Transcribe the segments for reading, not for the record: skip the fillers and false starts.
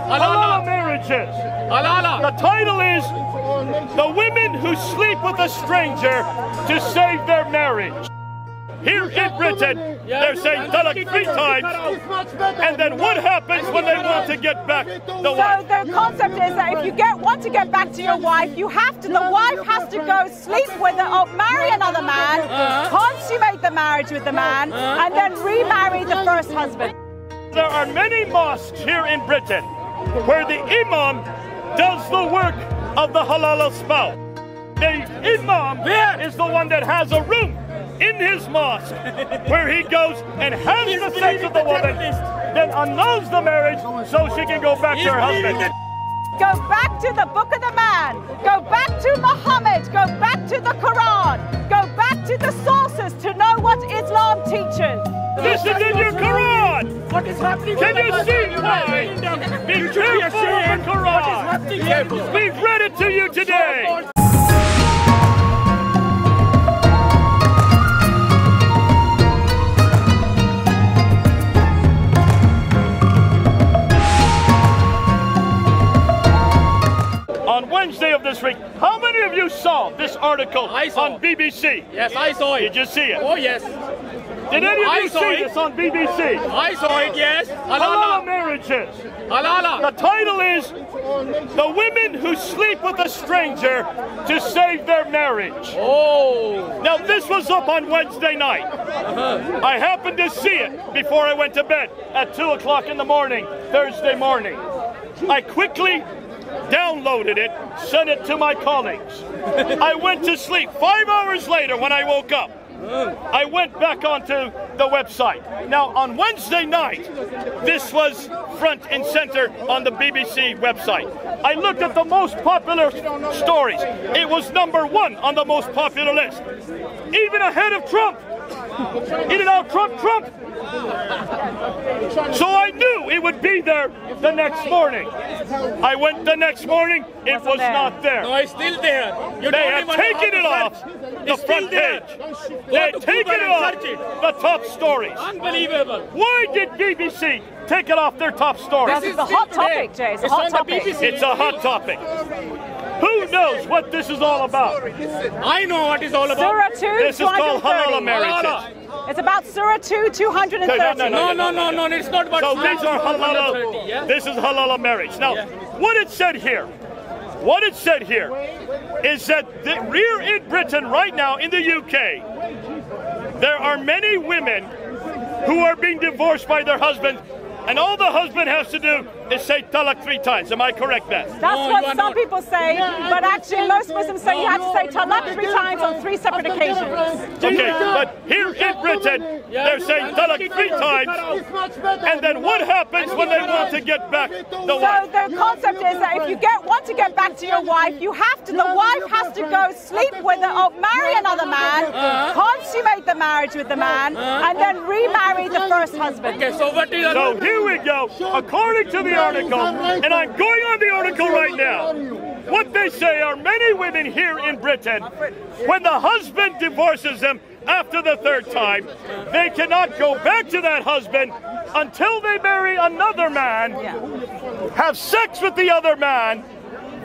Halala Marriages. Halala. The title is The Women Who Sleep with a Stranger to Save Their Marriage. Here in Britain, they're saying talaq 3 times, and then what happens when they want to get back the wife? So the concept is that if you want to get back to your wife, the wife has to go sleep with or marry another man, consummate the marriage with the man, and then remarry the first husband. There are many mosques here in Britain where the imam does the work of the halala spouse. The imam is the one that has a room in his mosque where he goes and has the sex with the woman, then annuls the marriage so she can go back to her husband. Go back to the book of the man. Go back to Muhammad. Go back to the Quran. Go back to the sources to know what Islam teaches. This is in your Quran. What is happening? Can you see why? Be careful of the Quran. We've read it to you today. On Wednesday of this week, how many of you saw this article on BBC? Yes, I saw it. Did you see it? Oh, yes. Did any of you see this on BBC? I saw it, yes. Halala Marriages. Halala. The title is The Women Who Sleep with a Stranger to Save Their Marriage. Oh. Now, this was up on Wednesday night. I happened to see it before I went to bed at 2 o'clock in the morning, Thursday morning. I quickly downloaded it, sent it to my colleagues. I went to sleep. 5 hours later, when I woke up, I went back onto the website. Now, on Wednesday night, this was front and center on the BBC website. I looked at the most popular stories. It was #1 on the most popular list, even ahead of Trump. In and out, Trump. So I knew it would be there the next morning. I went the next morning, it was not there. No, it's still there. They had taken it off the front page. They had taken it off the top stories. Unbelievable. Why did BBC take it off their top stories? This is a hot topic, Jay. It's a hot topic. It's a hot topic. Who knows what this is all about? I know what it's all about. Surah 2, This is called Halala Marriages. It's about Surah 2, 230. No, it's not about So these are halala. This is halala marriage. Now, what it said here is that here in Britain right now, in the UK, there are many women who are being divorced by their husbands, and all the husband has to do is say talaq 3 times. Am I correct, Beth? That's what some people say, but actually most Muslims say you have to say talaq 3 times on 3 separate occasions. Okay, but here in Britain, they're saying talaq 3 times, and then what happens when they want to get back the wife? So the concept is that if you want to get back to your wife, the wife has to go sleep with or marry another man, consummate the marriage with the man, and then remarry the first husband. Okay, so what is So here we go. According to the article, and I'm going on the article right now, what they say are many women here in Britain, when the husband divorces them after the 3rd time, they cannot go back to that husband until they marry another man, have sex with the other man.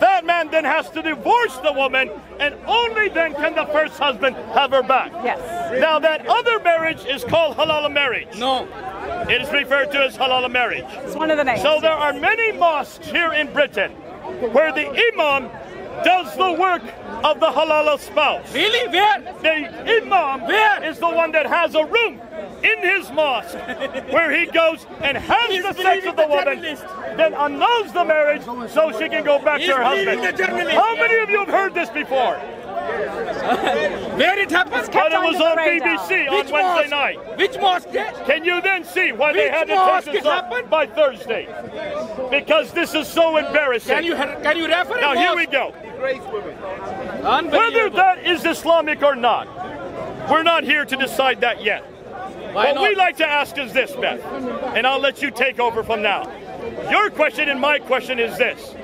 That man then has to divorce the woman, and only then can the first husband have her back. Yes. Now, that other marriage is called halala marriage. No. It is referred to as halala marriage. It's one of the names. So there are many mosques here in Britain where the imam does the work of the halala spouse. Really? Where? The imam is the one that has a room in his mosque where he goes and has the sex with the woman, then annuls the marriage so she can go back to her husband. How many of you have heard this before? Where it happens? But it was on BBC on Wednesday night. Which mosque? Can you then see why they had to take this up by Thursday? Because this is so embarrassing. Can you refer? Now here we go. Whether that is Islamic or not, we're not here to decide that yet. What we like to ask is this, Beth, and I'll let you take over from now. Your question and my question is this.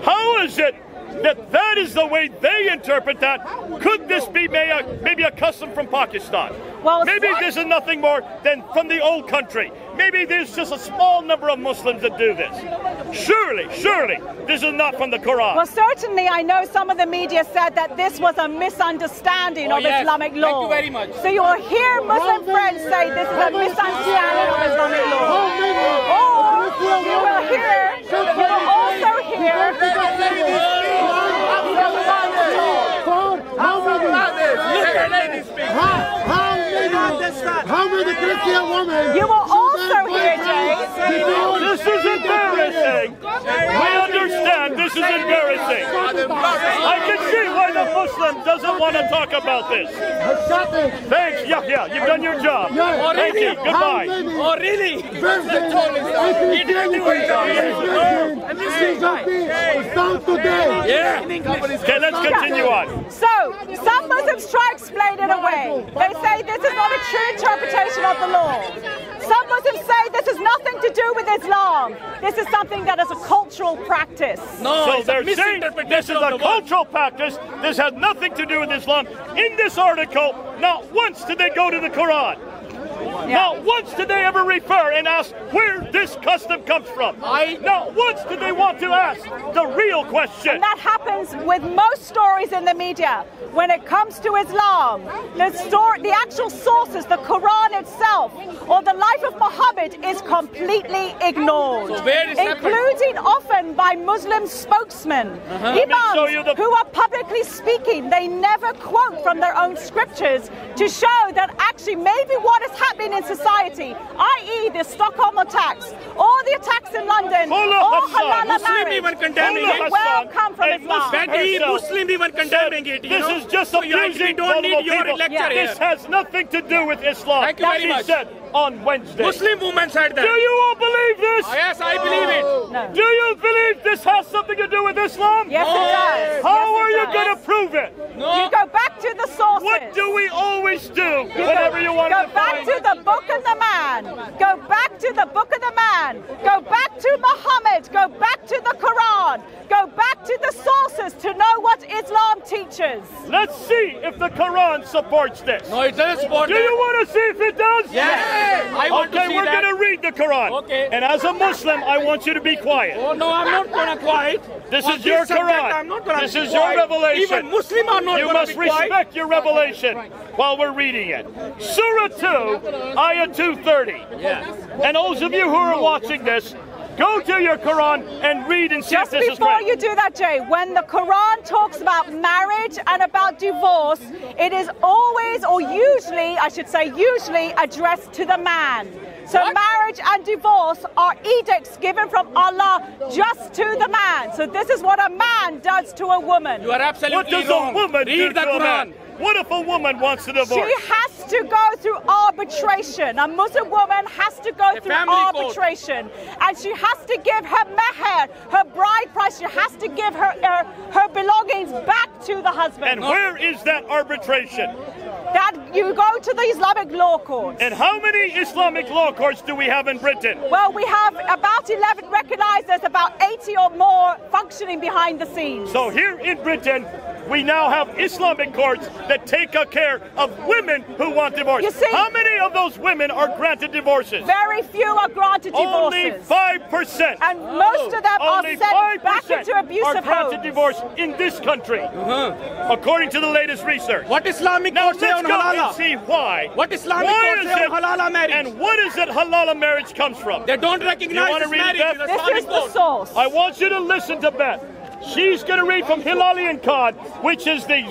How is it that is the way they interpret that? Could this be maybe a custom from Pakistan? Well, maybe this is nothing more than from the old country. maybe there's just a small number of Muslims that do this. Surely, this is not from the Quran. Well, certainly, I know some of the media said that this was a misunderstanding of Islamic law. Thank you very much. So you will hear Muslim friends say this is a misunderstanding of Islamic law. Or you will also hear how many Christian women? You will also hear, Jay. This is embarrassing. We understand this is embarrassing. I can see why the Muslim doesn't want to talk about this. Thanks, Yahya. You've done your job. Thank you. Goodbye. Oh, really? He didn't do it. Yeah. Okay, let's continue on. So, some Muslims try to explain it away. They say this is not a true interpretation of the law. Some Muslims say this has nothing to do with Islam. This is something that is a cultural practice. No, So it's a they're saying this is a cultural practice. This has nothing to do with Islam. In this article, not once did they go to the Quran. Not once did they ever refer and ask where this custom comes from. Not once did they want to ask the real question. And that happens with most stories in the media. When it comes to Islam, the actual sources, the Quran itself, or the life of Muhammad is completely ignored, So where is including often by Muslim spokesmen. Imams who are publicly speaking, they never quote from their own scriptures to show that actually maybe what is happening in society, i.e. the Stockholm attacks, or the attacks in London, or Halala Muslim even Marriage, condemning may it. well come from Islam. Betty, Muslim even condemning it. This is just so you abusing actually don't need your people. lecture here. This has nothing to do with Islam. Thank you very She much. said on Wednesday. Muslim woman said that. Do you all believe this? Yes, I believe it. No. Do you believe this has something to do with Islam? Yes, it does. How Yes, are it you does. going to prove it? You go back to the sources. What do we always do whenever you want Go to back find to the Book of the Man. Go back to the Book of the Man. Go back to Muhammad. Go back to the Quran. Go back to the sources to know what Islam teaches. Let's see if the Quran supports this. No, it doesn't support Do that. you want to see if it does? Yes. I want to Okay, see we're that. going to read the Quran. Okay. And as a Muslim, I want you to be quiet. Oh no, I'm not gonna quiet. This On is your subject, Quran. I'm not gonna This be is your quiet. revelation. Even Muslim are not You gonna must be quiet. respect your revelation while we're reading it. Surah 2, Ayah 230. Yeah. And those of you who are watching this, go to your Quran and read and see if Just this is before right. you do that, Jay, when the Quran talks about marriage and about divorce, it is always, or usually, I should say usually, addressed to the man. So marriage and divorce are edicts given from Allah just to the man. So this is what a man does to a woman. You are absolutely What does wrong. a woman do Read the to a man? Quran. What if a woman wants to divorce? She has to go through arbitration. A Muslim woman has to go through family court. arbitration. And she has to give her meher, her bride price, she has to give her belongings back to the husband. And where is that arbitration? That you go to the Islamic law courts. And how many Islamic law courts do we have in Britain? Well, we have about 11 recognized. There's about 80 or more functioning behind the scenes. So here in Britain, we now have Islamic courts that take care of women who want divorce. You see- How many of those women are granted divorces? Very few are granted Only divorces. 5%. And most of them are Only sent 5% back into are abusive granted homes. divorce in this country, according to the latest research. What Islamic Now court say let's on go and halala? see why. What Islamic Why court is say it- on halala marriage? And what is it halala marriage comes from? They don't You recognize wanna this read it, marriage. Beth? It's This Islamic is the court. source. I want you to listen to Beth. She's going to read from Hilalian Cod, which is the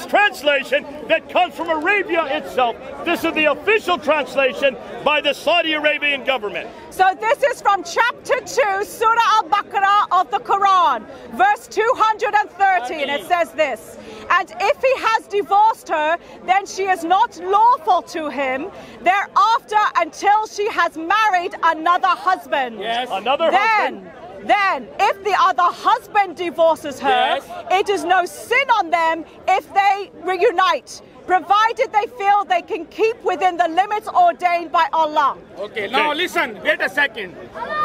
translation that comes from Arabia itself. This is the official translation by the Saudi Arabian government. So this is from chapter 2, Surah Al-Baqarah of the Quran, verse 230, and it says this: "And if he has divorced her, then she is not lawful to him thereafter until she has married another husband." Yes. Another husband. Then, if the other husband divorces her, Yes. it is no sin on them if they reunite, provided they feel they can keep within the limits ordained by Allah. Okay, now listen, wait a second.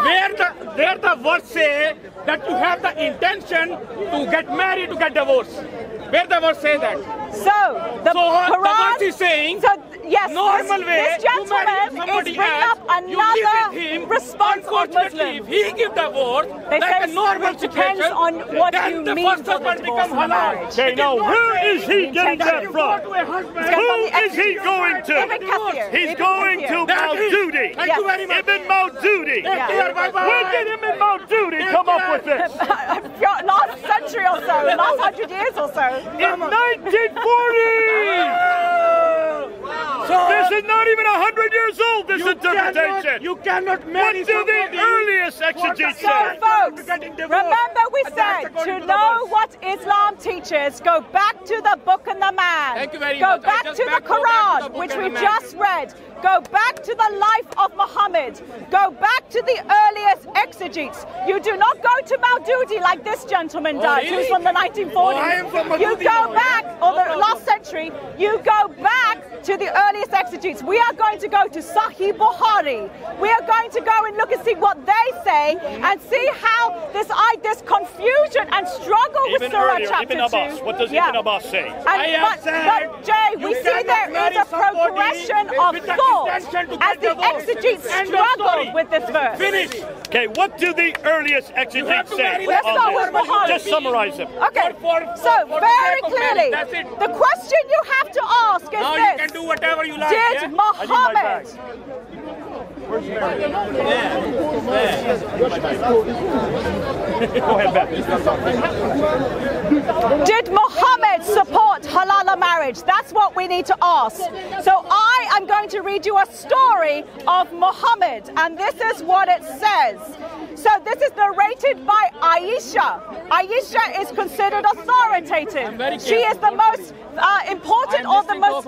Where the verse say that you have the intention to get married, to get divorced? Where the verse say that? So the So, the Quran verse is saying- So yes, normal way, this gentleman is bringing up another response of Muslims. If he give divorce, They like say a normal it depends situation, on what then you the mean first for the husband divorce become and the halal. marriage. Okay, now where is he getting that from? Who is he going to? Ibn Kathir. He's Ibn going Kathir. to Maududi. Thank you very much. Ibn Maududi. Yeah. Bye-bye. When did Ibn Maududi come up with this? Last century or so, last 100 years or so. In 1940! This is not even 100 years old, this interpretation. You cannot marry What do the somebody earliest exegetes So, say? folks, getting divorced. remember we And said that's to according to the know verse. what Islam teaches, go back to the book and the man. Thank you very go much. I back just to the back- go back to the Quran, book which and we the man. just read. Go back to the life of Muhammad. Go back to the earliest exegetes. You do not go to Maududi like this gentleman does, really? who's from the 1940s. Oh, I am from you Maududi go now, back, or the last century, you go back to the earliest exegetes. We are going to go to Sahih Bukhari. We are going to go and look and see what they say and see how this confusion and struggle with Even Surah earlier, chapter Ibn Abbas. 2. What does Ibn Abbas say? But Jay, we see there is a progression of thought as the exegetes struggled with this verse. Finish. Okay, what do the earliest exegetes say Let's start on with this? Bukhari. Just summarize them. Okay, For so the very sake of clearly, marriage, that's it. the question you have to ask is Now you this. can do whatever you like. Did yeah? I need my Muhammad bag. Where's Mary? Go ahead, Beth. Did Muhammad support halala marriage? That's what we need to ask. So I am going to read you a story of Muhammad, and this is what it says. So this is narrated by Aisha. Aisha is considered authoritative. She is the most important or the most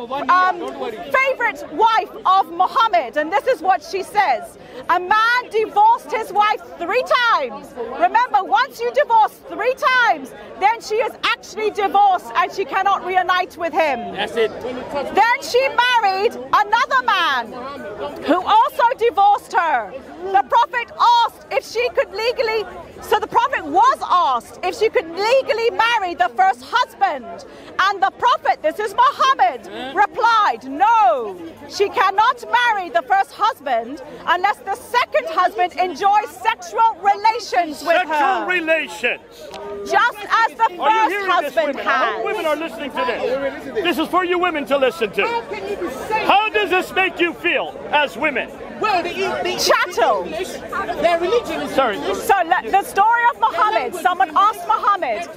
favorite wife of Muhammad, and this is what she says. A man divorced his wife 3 times. Remember, once you divorce 3 times, then she is actually divorced and she cannot reunite with him. That's it. Then she married another man who also divorced her. The Prophet asked if she could legally, so the Prophet was asked if she could legally marry the first husband. And the Prophet, this is Muhammad, replied, no, she cannot marry the first husband unless the second husband enjoys sexual relations with her. Sexual relations. Just as the Are you first hearing this, husband women? I hope has. women are listening to this. This is for you women to listen to. How does this make you feel as women? Well, Chattel. their religion is. Sorry. So the story of Muhammad, someone asked Muhammad,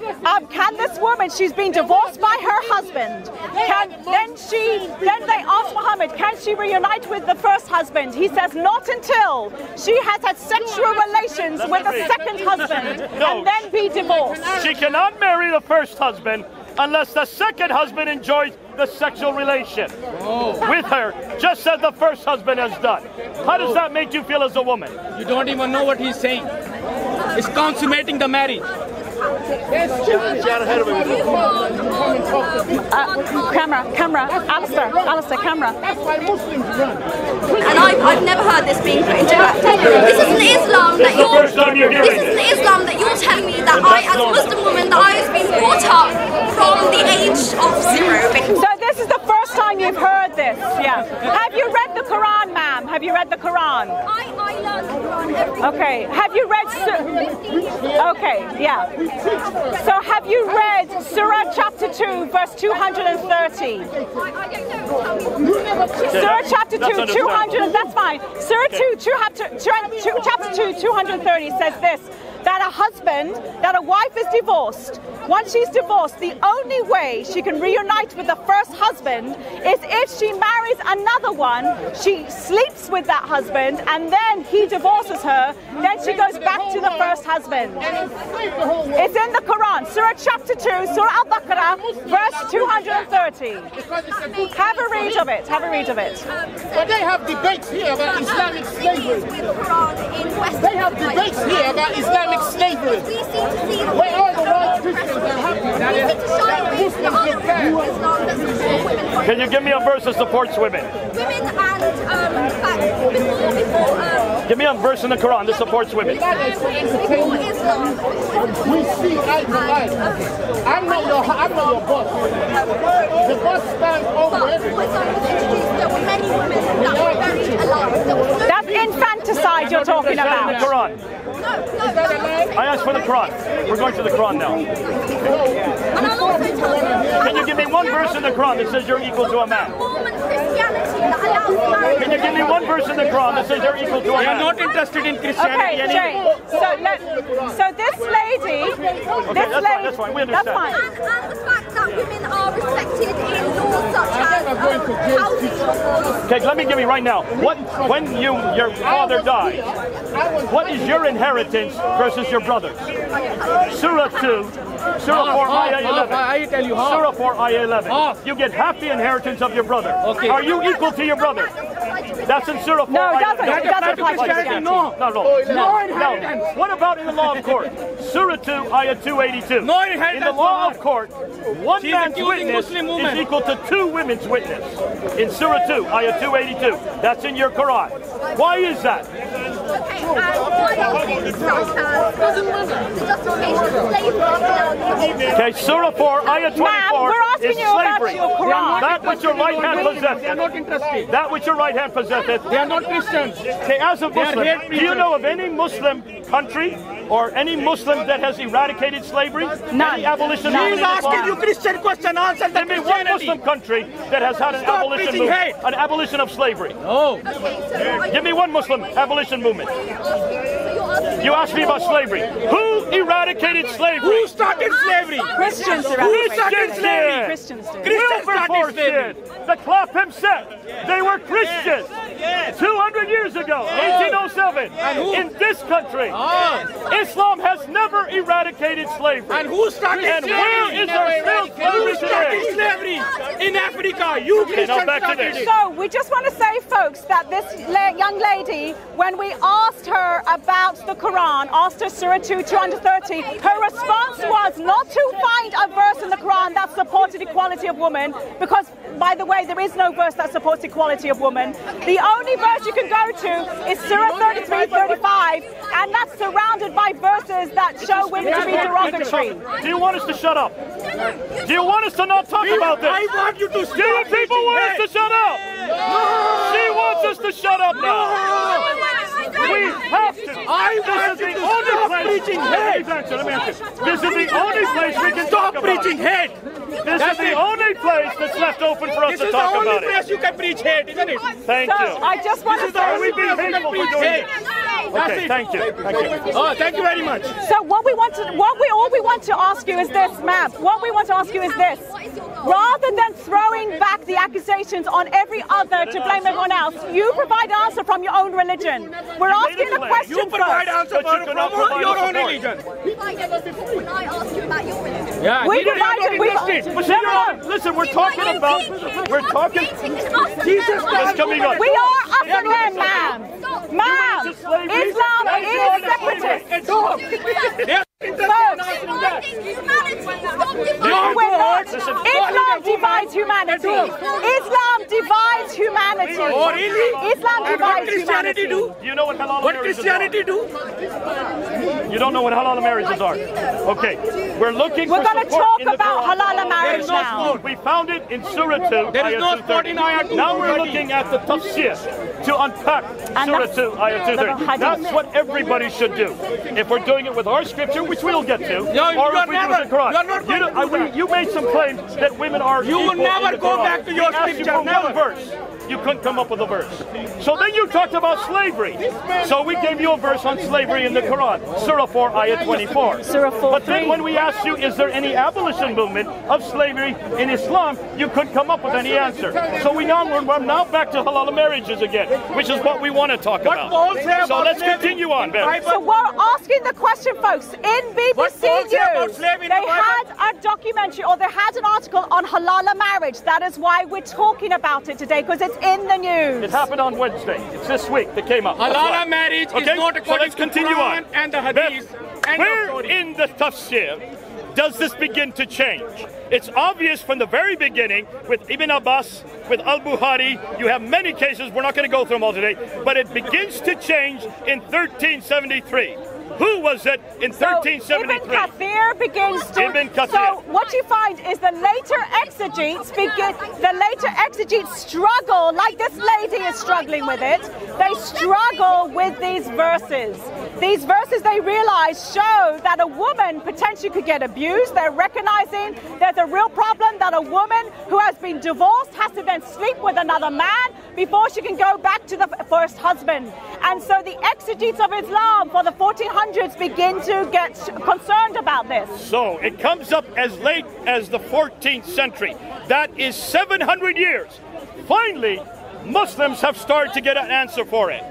can this woman, she's been divorced by her husband, then they asked Muhammad, can she reunite with the first husband? He says, not until she has had sexual relations with the second husband and then be divorced. She cannot marry the first husband unless the second husband enjoys the sexual relation with her, just as the first husband has done. How does that make you feel as a woman? You don't even know what he's saying. It's consummating the marriage. Camera, Alistair, camera. That's why Muslims run. And I've never heard this being put into practice. This isn't Islam that This is the first time you're hearing this isn't it. Islam that you're telling me that I, as a Muslim woman, that I was being brought up from the age of 0. So this is the first time you've heard this, yeah. Have you read the Quran, ma'am? Have you read the Quran? I learned the Quran every Okay, have you read... Okay, yeah. So have you read Surah chapter 2, verse 230? I don't know. Surah chapter 2, That's 200, that's fine. Surah 2, chapter 2, 230 says this, that a wife is divorced. Once she's divorced, the only way she can reunite with the first husband is if she marries another one, she sleeps with that husband, and then he divorces her, then she goes back to the first husband. It's in the Quran, Surah chapter 2, Surah Al-Baqarah, verse 230. Have a read of it, have a read of it. But they have debates here about Islamic slavery. They have debates here about Islamic slavery. We seem to see that Where all the white Christians are happy that Muslims live there. Islam that support women. Can you give me a verse that supports women? Women and before Give me a verse in the Quran that supports women. Islam We see eye to eye. I'm not your boss. The boss stands over everything. Many women that were very alive. That's infanticide you're talking The about. Quran. I asked for the Quran. We're going to the Quran now. And I'll also tell you, Can you give me one verse in the Quran that says you're equal to a man? Mormon Christianity that allows marriage. Can you give me one verse in the Quran that says you're equal to a We are man? not interested in Christianity Okay, Jane. So this lady, that's fine, we understand. That's fine. And the fact that women are respected in laws such as housing laws. Okay, let me give you right now. When your father died, what is your inheritance versus your brother's? Surah 2, Surah 4, Ayah 11. I tell you how. Surah 4, Ayah 11. Half. You get half the inheritance of your brother. Okay. Are you equal to your brother? That's in Surah 4, No, Ayah it doesn't. 11. It doesn't apply to Christianity, Christianity. no. No. inheritance. What about in the law of court? Surah 2, Ayah 282. No inheritance. In the law of court, one She's man's accusing witness Muslim women. is equal to two women's witness. In Surah 2, Ayah 282. That's in your Quran. Why is that? Okay, and why else is such as the justification of slavery? Okay, Surah 4, Ayah 24 we're asking is you about slavery. your Quran. That which your right hand They are possesseth. not interested. That which your right hand possesseth. They are not Christians. Okay, as a They are Muslim, hate do you preachers. know of any Muslim country or any Muslim that has eradicated slavery? None. Any abolition He movement is in asking Islam? you Christian question. Answer the Give me one Christianity. Muslim country that has had an Stop abolition preaching movement, hate. an abolition of slavery. Oh. Okay, so Give me one Muslim abolition movement. you're asking You asked me about slavery. Who eradicated slavery? Who started slavery? Christians Who eradicated started slavery? Christians do. Christians Wilberforce started slavery. did. The Clap himself. They were Christians. 200 years ago, 1807, in this country, Islam has never eradicated slavery. And who started And slavery? where is there still slavery Who started today? slavery? In Africa. You Christians now back to started this. it. So we just want to say, folks, that this young lady, when we asked her about the Quran, asked her Surah 2, 230, her response was not to find a verse in the Quran that supported equality of women, because, by the way, there is no verse that supports equality of women. The only verse you can go to is Surah 33, 35, and that's surrounded by verses that show women to be derogatory. Do you want us to shut up? Do you want us to not talk about this? I want you to stop. Do you people preaching want hate. us to shut up? She wants us to shut up now. We have to. I This is want the you to only stop place. preaching hate. Let me answer. This is the only place we can Stop talk about preaching it. hate. This is the only place that's left open for us This to is the talk only about place it. you can preach hate, isn't it? Thank So you. I just want to This is the only say, We've been place you can hateful for preach doing hate. it. That's Okay, it. thank you. Thank you. Oh, thank you very much. so all we want to ask you is this, ma'am. What we want to ask you is this. Rather than throwing back the accusations on every other to blame everyone else, you provide an answer from your own religion. We're asking a question You provide first. answer But you cannot provide from your us own support. religion. when I ask you about your religion. Yeah, We you are not provided. interested. But see, listen, we're talking about. Jesus It's coming up. We are up and in, ma'am. Ma'am, to slavery? Islam That's is not separatist. A dog. They are interested in Folks. answering that. No, we're not. Listen. Islam divides humanity. Islam divides humanity. Oh, really? Islam And what divides Christianity humanity. do? You know what halal What marriages Christianity are? do? You don't know what halal marriages are? Okay, we're looking We're for going to support talk in the about Quran. halala marriage There is no now. sport. We found it in Surah 2, There is Ayah no 230. sport in Ayah 230. Now we're looking at the tafsir to unpack And Surah that's 2, Ayah 230. hadith. That's what everybody should do. If we're doing it with our scripture, which we'll get to, No, or you if we do it with the Quran. are not going to do that. You made some claims that women are You will equal in never the go Quran. back to your We asked you scripture, for never. one verse. You couldn't come up with a verse. So then you talked about slavery. So we gave you a verse on slavery in the Quran, Surah 4, Ayah 24. Surah 4, But then 3. when we asked you, is there any abolition movement of slavery in Islam, you couldn't come up with any answer. So we're now back to halal marriages again, which is what we want to talk What about. Paul say So about let's slavery? continue on, Ben. Bible- So we're asking the question, folks. In What BBC Paul say about News, slavery in they the Bible? had a documentary, or they had an article on halala marriage. That is why we're talking about it today, because it's in the news. It happened on Wednesday. It's this week that came up. That's Halala why. marriage is Okay, not so according let's to continue Quran on. and the Beth, hadith. End of where story. in the tafsir does this begin to change? It's obvious from the very beginning with Ibn Abbas, with Al-Bukhari. You have many cases. We're not going to go through them all today. But it begins to change in 1373. Who was it in 1373? Ibn Kathir begins to. Ibn Kathir. So what you find is the later exegetes struggle, like this lady is struggling with it. They struggle with these verses. These verses, they realize, show that a woman potentially could get abused. They're recognizing there's a real problem that a woman who has been divorced has to then sleep with another man before she can go back to the first husband. And so the exegetes of Islam for the 1400s begin to get concerned about this. So it comes up as late as the 14th century. That is 700 years. Finally, Muslims have started to get an answer for it.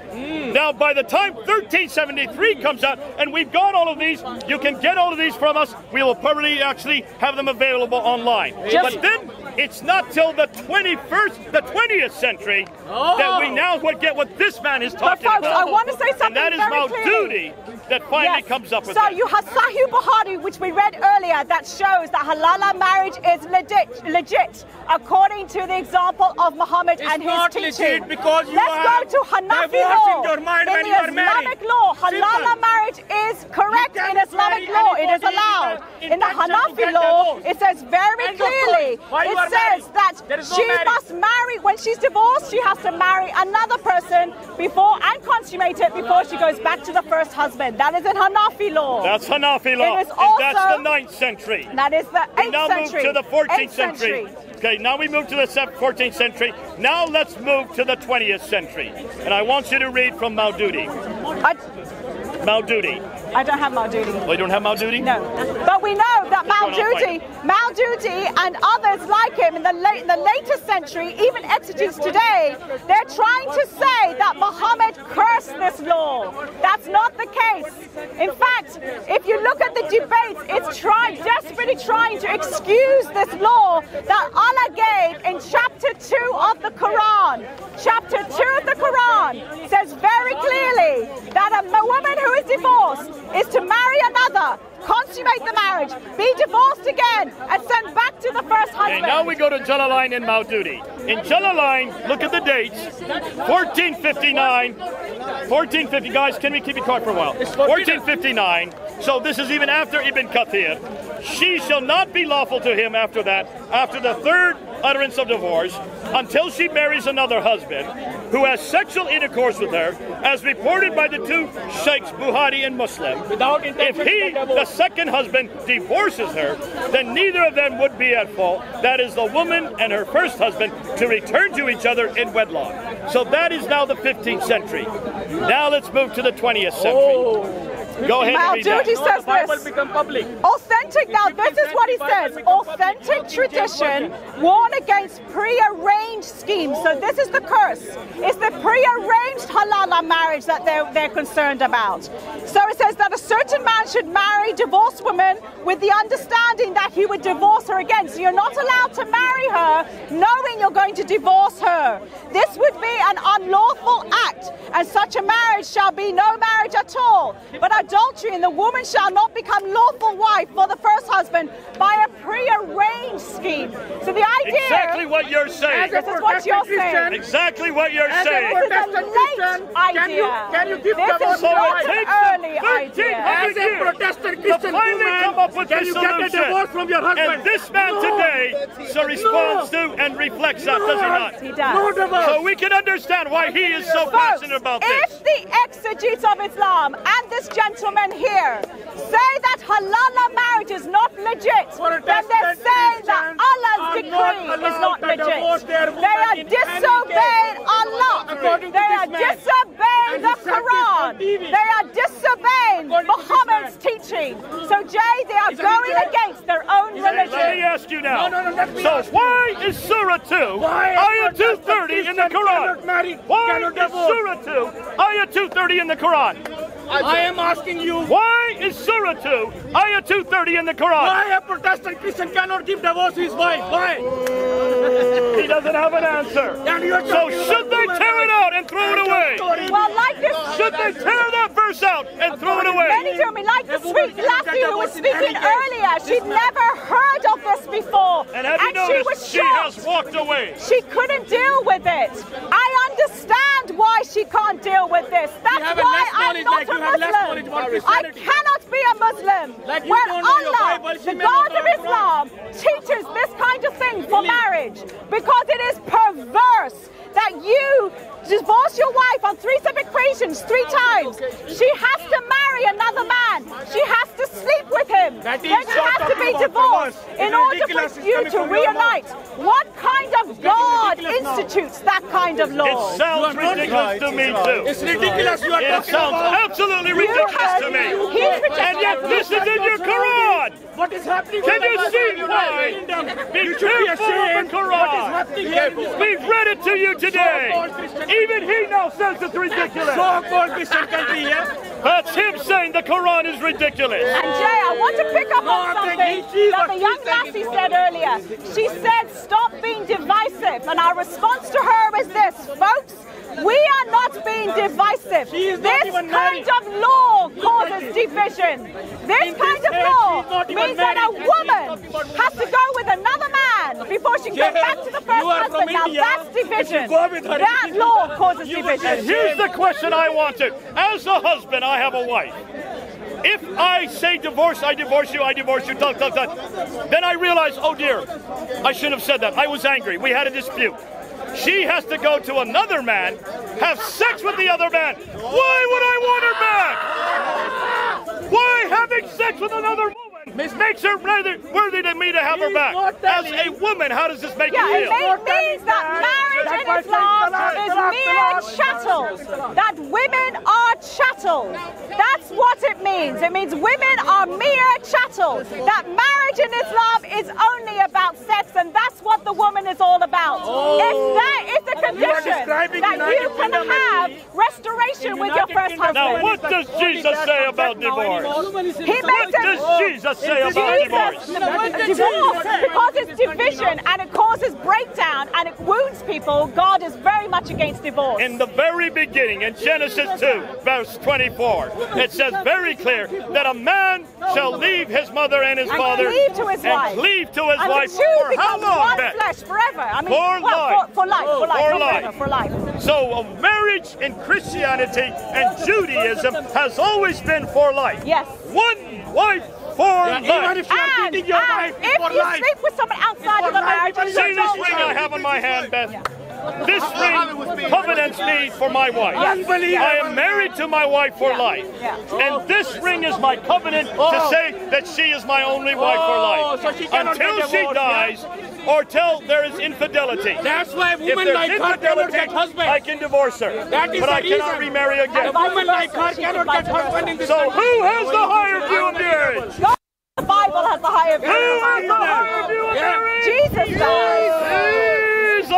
Now, by the time 1373 comes out, and we've got all of these, you can get all of these from us. We will probably actually have them available online. But then it's not till the 20th century that we now would get what this man is talking but folks, about. I want to say something and that is very clearly. Maududi that finally comes up with so that. You have Sahih Bukhari, which we read earlier, that shows that halala marriage is legit according to the example of Muhammad and his teaching. Legit because you Let's go to Hanafi law. In your mind in when the you are Islamic married. law, halala marriage is correct in Islamic law. It is allowed. In the Hanafi law, it says very clearly, it says that she must marry, when she's divorced, she has to marry another person before and consummate it before she goes back to the first husband. That is in Hanafi law. That's Hanafi law. It is also, and that's the 9th century. That is the 8th now century. move to the 14th century. Okay, now we move to the 14th century. Now let's move to the 20th century. And I want you to read from Maududi. Maududi. I don't have Maududi. Oh, you don't have Maududi? No. But we know that Maududi and others like him in the later century, even exegetes today, they're trying to say that Muhammad cursed this law. That's not the case. In fact, if you look at the debates, it's desperately trying to excuse this law that Allah gave in chapter 2 of the Quran. Chapter 2 of the Quran says very clearly that a woman who is divorced is to marry another, consummate the marriage, be divorced again, and sent back to the first husband. Okay, now we go to Jalalain and Maududi. In Jalalain, look at the dates. 1459. 1450. Guys, can we keep it quiet for a while? 1459. So this is even after Ibn Kathir. She shall not be lawful to him after that, after the third utterance of divorce, until she marries another husband who has sexual intercourse with her, as reported by the two sheikhs, Bukhari and Muslim. If he, the second husband, divorces her, then neither of them would be at fault. That is the woman and her first husband to return to each other in wedlock. So that is now the 15th century. Now let's move to the 20th century. Go ahead and read that. Maududi says this. Authentic, now this is what he says. Authentic tradition warn against pre-arranged schemes. So this is the curse. It's the pre-arranged halala marriage that they're concerned about. So it says that a certain man should marry divorced women with the understanding that he would divorce her again. So you're not allowed to marry her knowing you're going to divorce her. This would be an unlawful act, and such a marriage shall be no marriage at all, but adultery, and the woman shall not become lawful wife for the first husband by a pre-arranged scheme. So the idea... Exactly what you're saying. This is what you're saying. Exactly what you're saying. This is a late idea. Can you give this is not an early idea. As a Protestant Christian woman, can you get a divorce from your husband? And this man today responds to and reflects that, does he not? He does. So we can understand why he is so passionate about this. If the exegetes of Islam and this gentleman here say that halala marriage is not legit, then they're saying that Allah's decree is not legit. They are disobeying Allah. They are disobeying the Quran. They are disobeying Muhammad's teaching. So Jay, they are going against their own religion. Let me ask you now. So why is Surah 2, Ayah 230 in the Quran? Why is Surah 2, Ayah 230 in the Quran? I am asking you. Why is Surah 2, Ayah 230 in the Quran? Why a Protestant Christian cannot give divorce to his wife? Why? He doesn't have an answer. So should they tear it out and throw it away? Well, like this. Should they tear that verse out and throw it away? Many do. Like the sweet lassie who was speaking earlier. She'd never heard of this before. And have you noticed she has walked away? She couldn't deal with it. I understand why she can't deal with this. That's why I'm not a Muslim. I cannot be a Muslim when Allah, the God of Islam, teaches this kind of thing for marriage, because it is perverse that you divorce your wife on 3 separate occasions, 3 times. She has to marry another man. She has to sleep with him. Then she has to be divorced in order for you to reunite. What kind of God institutes that kind of law? It sounds ridiculous to me too. It's ridiculous you are It sounds absolutely ridiculous to me. And yet this is in your Quran. What is happening? Can you see why? Be careful of the Quran. We've read it to you today. Even he now says it's ridiculous. So-called Christian country here. That's him saying the Quran is ridiculous. And Jay, I want to pick up on something that the young lassie said earlier. She said, stop being divisive. And our response to her is this, folks. We are not being divisive. This kind of law causes division. This kind of law means that a woman has to go with another man before she can get back to the first husband. Now that's division. That law causes division. And here's the question I want to. As a husband, I have a wife. If I say divorce you, talk, then I realize, oh dear, I shouldn't have said that. I was angry. We had a dispute. She has to go to another man, have sex with the other man. Why would I want her back? Why having sex with another woman makes her worthy to me to have her back? As a woman, how does this make you feel? It means that marriage in Islam is mere chattels. That women are chattels. That's what it means. It means women are mere chattels. That marriage in Islam is only about sex, and that's what the woman is all about. If that is the condition that you can have restoration with your first husband. Now, what does Jesus say about divorce? He makes What does Jesus say about divorce? Divorce, because it's division and it causes breakdown and it wounds people, God is very much against divorce. In the very beginning, in Genesis 2, verse 24, it says very clear that a man shall leave his mother and his father cleave to his wife. Cleave to his and wife. the two For how become long, one Ben? flesh forever. I mean, For life. For life. So a marriage in Christianity and Judaism has always been for life. Yes. One wife for life. Even if you are beating your wife if for you life. sleep with someone outside of the marriage, See this ring I have in my hand, Beth? This ring covenants me for my wife. I am married to my wife for life. And this ring is my covenant to say that she is my only wife for life. So she until she dies or till there is infidelity. That's why If women there's like her cannot get infidelity, husband. I can divorce her. That is But the I cannot reason. remarry again. A woman like her cannot get husband in this So country. who has the higher view of marriage? the Bible has the higher view. Who has the higher view of marriage? Jesus does. Jesus!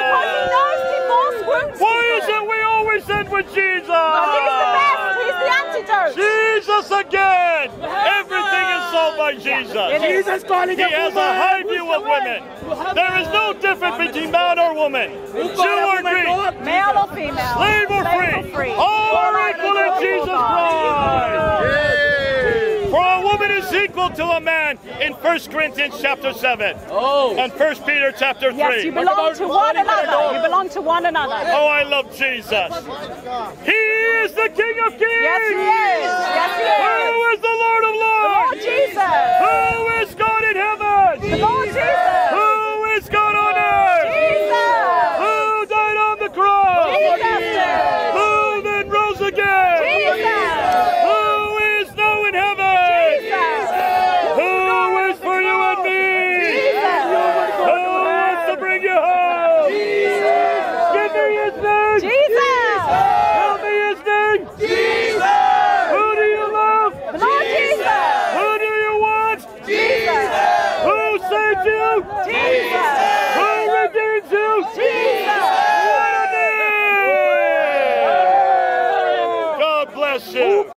Because he knows divorce wounds Why people. is it we always end with Jesus? He's the best. He's the antidote. Jesus again! Everything is solved by Jesus. Jesus calling He has a high view of women. There is no difference between man or woman, Jew or Greek, Male or female. slave or free. All are equal in Jesus Christ. For a woman is equal to a man in 1 Corinthians chapter 7 and 1 Peter chapter 3. Yes, you belong to one another. You belong to one another. Oh, I love Jesus. He is the King of Kings. Yes, he is. Yes, he is. Who is the Lord of Lords? Lord Jesus. Who is God in heaven? The Lord Jesus. Who is God on earth? Jesus. Who died on the cross? Jesus. Who then rose again? Jesus. Who is now in heaven? Jesus. Who is for you and me? Jesus. Who wants to bring you home? Give me his name. Jesus. Tell me his name. Who do you love? The Lord Jesus. Who do you want? Jesus. Who saved you? Jesus. Who redeems you? Jesus. What a name! God bless you.